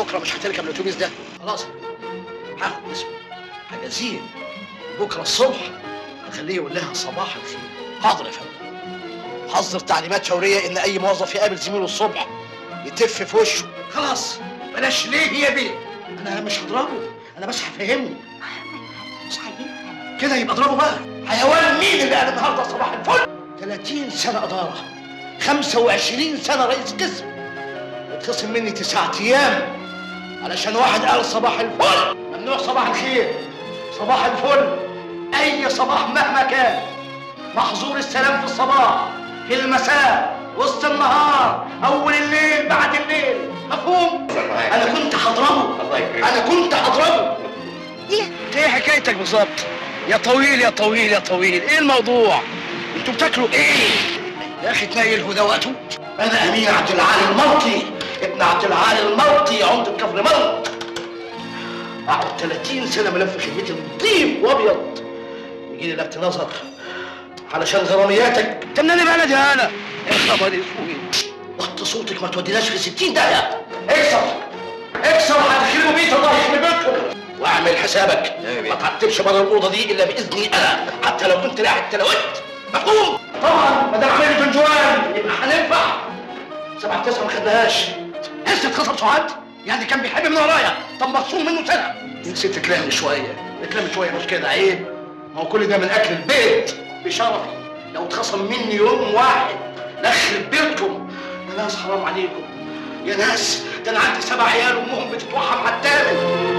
بكره مش هتركب الاتوبيس ده، خلاص هاخد اسمه هجازيه بكره الصبح، هخليه يقول لها صباح الخير. حاضر يا فندم. حظر تعليمات فوريه ان اي موظف يقابل زميله الصبح يتف في وشه. خلاص بلاش ليه يا بيه، انا مش هضربه، انا بس هفهمه. مش هيفهم كده يبقى اضربه بقى. حيوان مين اللي قال النهارده صباح الفل؟ 30 سنه اداره، 25 سنه رئيس قسم، اتخصم مني 9 ايام علشان واحد قال صباح الفل. ممنوع صباح الخير، صباح الفل اي صباح مهما كان. محظور السلام في الصباح، في المساء، وسط النهار، اول الليل، بعد الليل، مفهوم؟ انا كنت هضربه، انا كنت هضربه. ايه حكايتك بالظبط؟ يا طويل يا طويل يا طويل، ايه الموضوع؟ انتوا بتاكلوا ايه؟ يا اخي تنيل هدى وقته. انا امين عبد العالي الملطي، ابن عبد العالي الملطي، عمدة كفر ملط. اقعد 30 سنه ملف خدمتي نظيف وابيض، يجي لي لفت نظر علشان غرامياتك تمناني بلدي انا. يا خبر اسود، وطي صوتك ما توديناش في 60 دقيقه. اكسر اكسر، هتخربوا بيت الله يخرب بيتكم. واعمل حسابك ما تعتبش بره الاوضه دي الا باذني انا، حتى لو كنت لاعب تلاوت، مفهوم؟ طبعا ما دام عملت بنجوان يبقى هننفع. 7 9 ما خدناهاش. لسه اتخصم سعاد؟ يعني كان بيحب من ورايا، طب مخصوم منه سنه. نسيت تتلام شويه، اتلام شويه مش كده عيب؟ ما هو كل ده من اكل البيت بشرفي. لو اتخصم مني يوم واحد نخرب بيتكم. يا ناس حرام عليكم يا ناس، ده انا عندي 7 عيال وامهم بتتوحم على التامن.